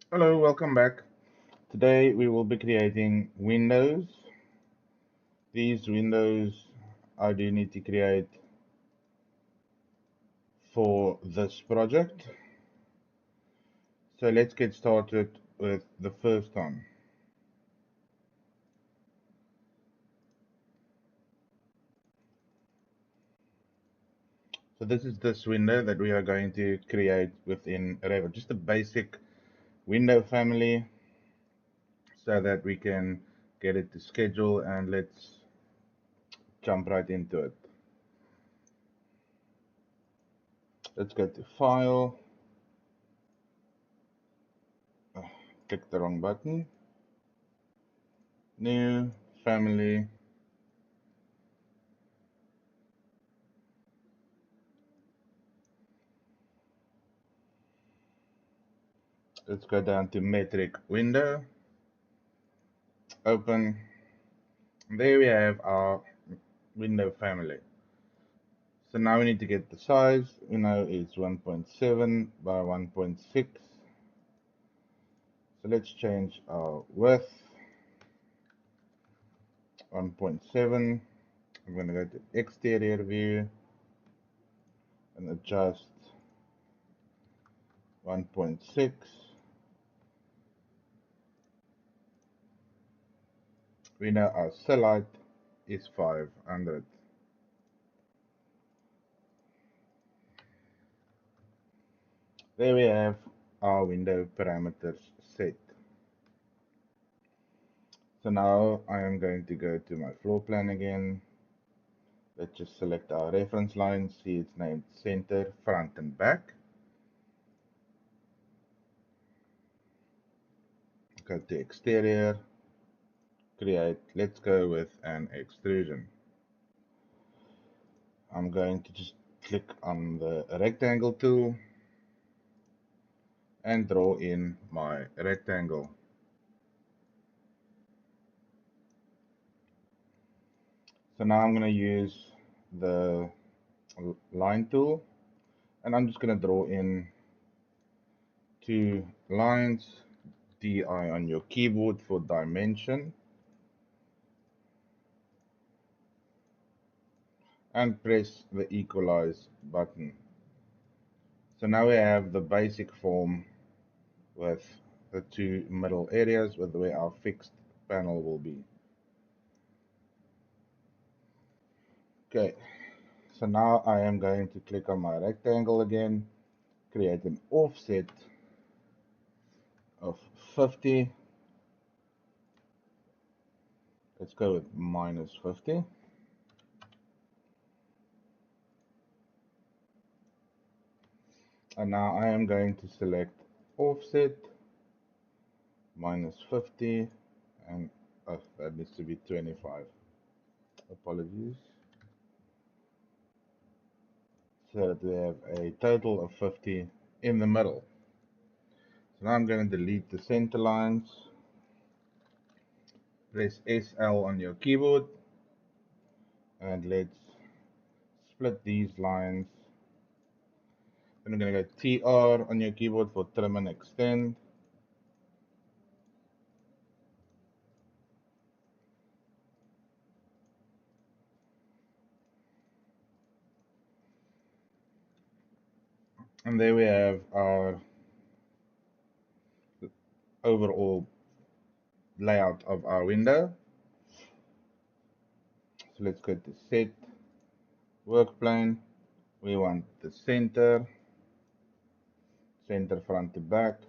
Hello, welcome back. Today we will be creating windows. These windows I do need to create for this project. So let's get started with the first one. So this is this window that we are going to create within Revit. Just a basic window family so that we can get it to schedule, and let's jump right into it. Let's go to File, click the wrong button, New, Family. Let's go down to metric window, open. There we have our window family. So now we need to get the size. We know it's 1.7 by 1.6. So let's change our width, 1.7. I'm going to go to exterior view and adjust 1.6. We know our cell height is 500. There we have our window parameters set. So now I am going to go to my floor plan again. Let's just select our reference line, see it's named center, front and back. Go to exterior, create, let's go with an extrusion. I'm going to just click on the rectangle tool and draw in my rectangle. So now I'm going to use the line tool and I'm just going to draw in two lines, DI on your keyboard for dimension, and press the equalize button. So now we have the basic form with the two middle areas with where our fixed panel will be. Okay, so now I am going to click on my rectangle again, create an offset of 50. Let's go with minus 50. And now I am going to select offset minus 50 and that needs to be 25. Apologies. So that we have a total of 50 in the middle. So now I'm going to delete the center lines. Press SL on your keyboard and let's split these lines. Then I'm going to go TR on your keyboard for trim and extend. And there we have our overall layout of our window. So let's go to set, work plane. We want the center, center front to back,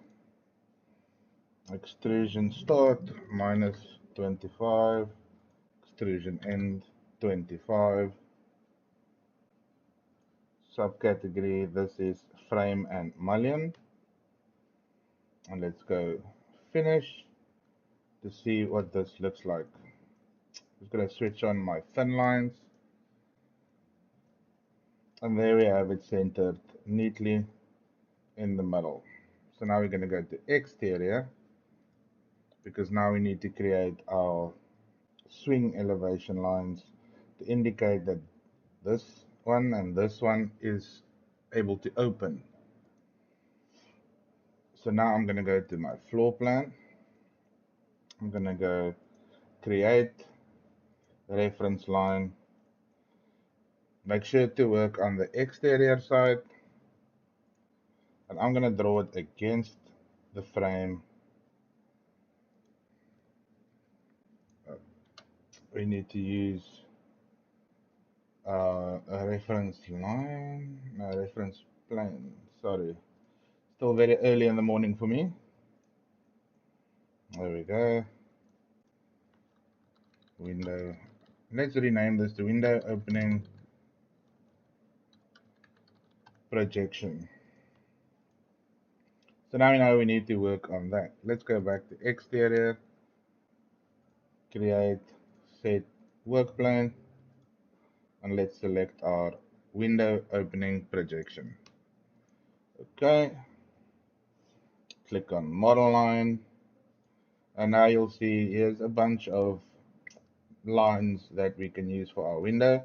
extrusion start minus 25, extrusion end 25, subcategory this is frame and mullion, and let's go finish to see what this looks like. Just going to switch on my thin lines, and there we have it centered neatly in the middle. So now we're going to go to exterior because now we need to create our swing elevation lines to indicate that this one and this one is able to open. So now I'm going to go to my floor plan. I'm going to go create reference line. Make sure to work on the exterior side. And I'm going to draw it against the frame. We need to use a reference line, no, reference plane. Sorry, still very early in the morning for me. There we go. Window. Let's rename this to window opening projection. So now we know we need to work on that. Let's go back to exterior, create, set work plane, and let's select our window opening projection. Okay, click on model line, and now you'll see here's a bunch of lines that we can use for our window.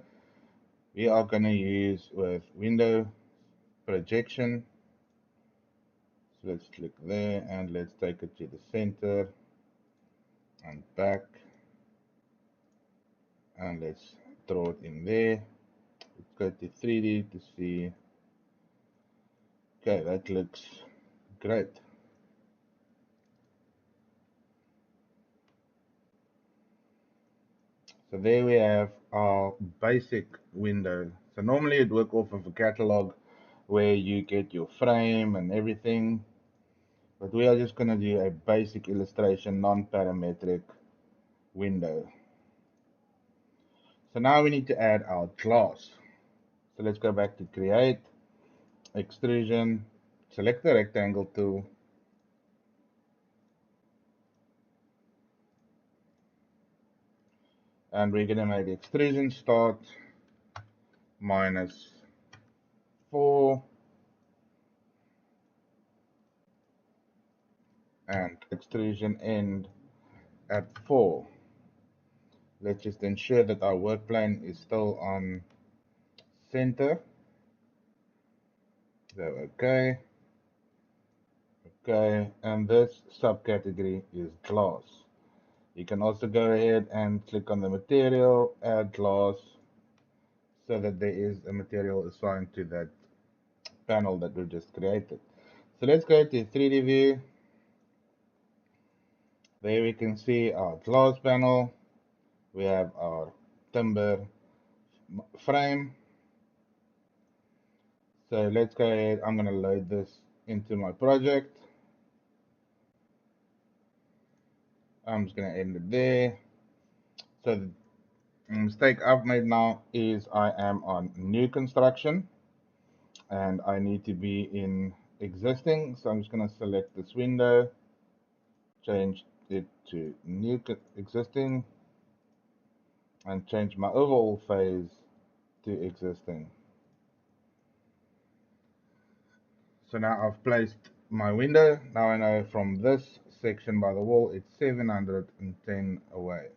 We are going to use with window projection. So let's click there and let's take it to the center and back, and let's draw it in there. Let's go to 3D to see. Okay, that looks great. So there we have our basic window. So normally it work off of a catalog where you get your frame and everything, but we are just going to do a basic illustration, non-parametric window. So now we need to add our glass. So let's go back to create, extrusion, select the rectangle tool, and we're going to make extrusion start -4 and extrusion end at 4. Let's just ensure that our work plane is still on center. So, okay, and this subcategory is glass. You can also go ahead and click on the material, add glass, so that there is a material assigned to that panel that we've just created. So let's go to 3D view. There we can see our glass panel. We have our timber frame. So let's go ahead. I'm going to load this into my project. I'm just going to end it there. So the mistake I've made now is I am on new construction and I need to be in existing. So I'm just going to select this window, change it to new existing, and change my overall phase to existing. So now I've placed my window. Now I know from this section by the wall it's 710 away.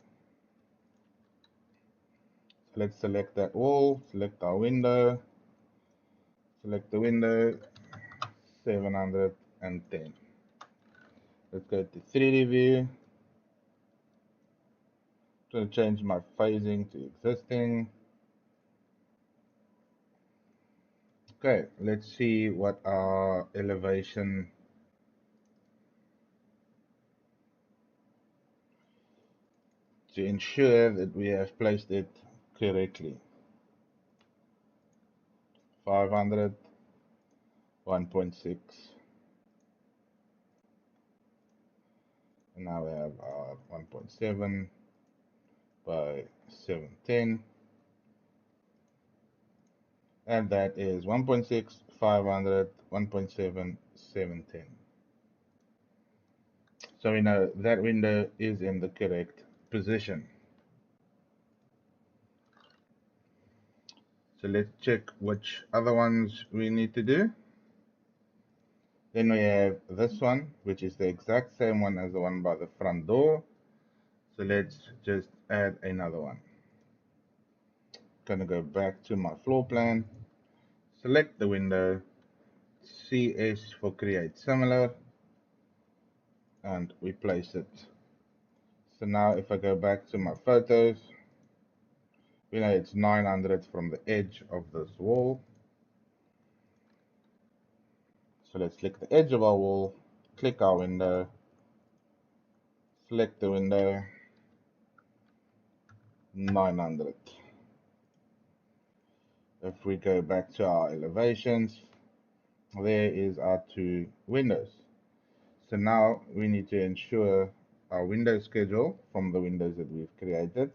So let's select that wall, select our window, select the window, 710. Let's go to 3D view. To change my phasing to existing. Okay, let's see what our elevation to ensure that we have placed it correctly. 500, 1.6, and now we have our 1.7 by 710, and that is 1.6, 500, 1.7, 710. So we know that window is in the correct position. So let's check which other ones we need to do. Then we have this one, which is the exact same one as the one by the front door. So let's just add another one. Gonna go back to my floor plan, select the window, CS for create similar, and we place it. So now if I go back to my photos, we know it's 900 from the edge of this wall. So let's click the edge of our wall, click our window, select the window, 900. If we go back to our elevations, there is our two windows. So now we need to ensure our window schedule from the windows that we've created.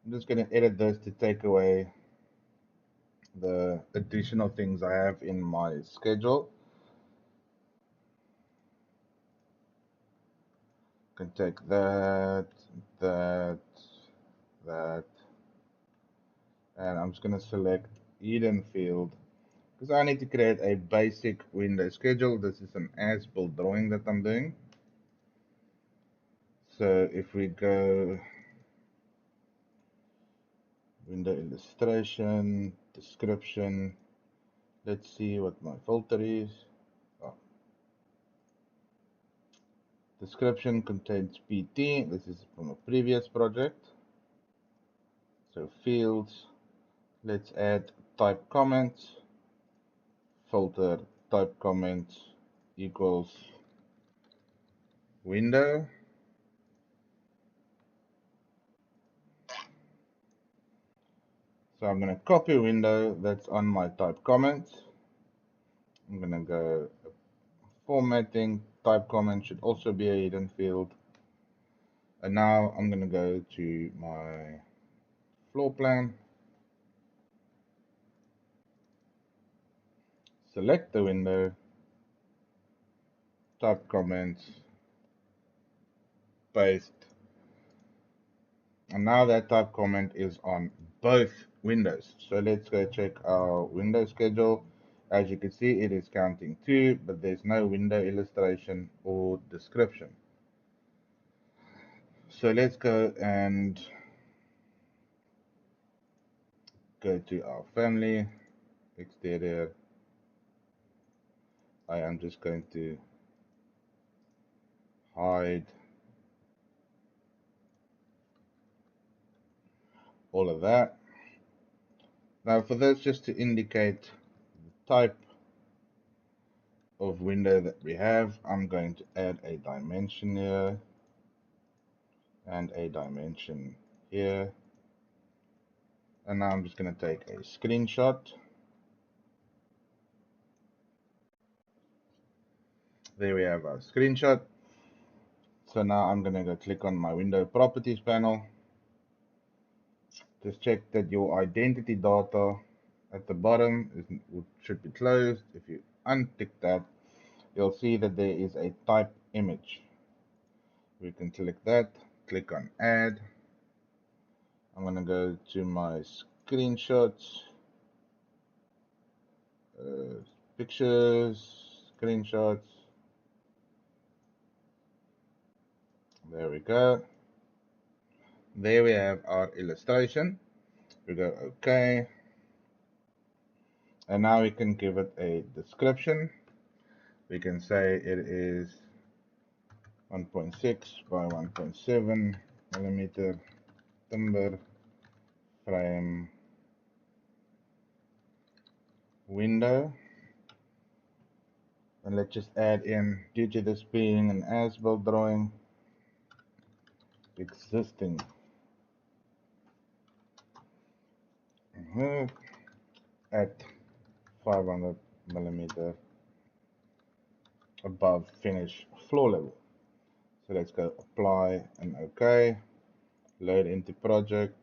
I'm just going to edit this to take away the additional things I have in my schedule. Can take that, that, that, and I'm just going to select Eden Field because I need to create a basic window schedule. This is an as-built drawing that I'm doing. So if we go window illustration, description, let's see what my filter is. Oh. Description contains PT. This is from a previous project. So fields, let's add type comments. Filter type comments equals window. So I'm going to copy window that's on my type comments. I'm going to go formatting, type comment should also be a hidden field. And now I'm going to go to my floor plan, select the window, type comments, paste. And now that type comment is on both windows. So let's go check our window schedule. As you can see, it is counting 2, but there's no window illustration or description. So let's go and go to our family, exterior. I am just going to hide all of that. Now for this, just to indicate the type of window that we have, I'm going to add a dimension here and a dimension here. And now I'm just going to take a screenshot. There we have our screenshot. So now I'm going to go click on my window properties panel. Just check that your identity data at the bottom should be closed. If you untick that, you'll see that there is a type image. We can click that, click on add. I'm going to go to my screenshots, pictures, screenshots. There we go. There we have our illustration. We go OK. And now we can give it a description. We can say it is 1.6 by 1.7 millimeter timber frame window. And let's just add in, due to this being an as-built drawing, existing at 500 millimeter above finish floor level. So let's go apply and OK. Load into project,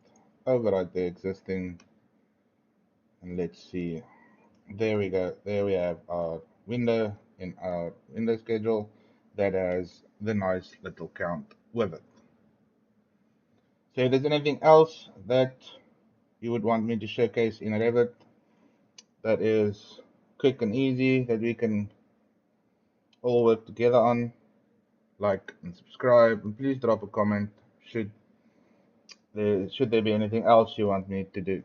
override the existing, and let's see. There we go. There we have our window in our window schedule that has the nice little count with it. So if there's anything else that you would want me to showcase in Revit that is quick and easy that we can all work together on, like and subscribe, and please drop a comment should there be anything else you want me to do.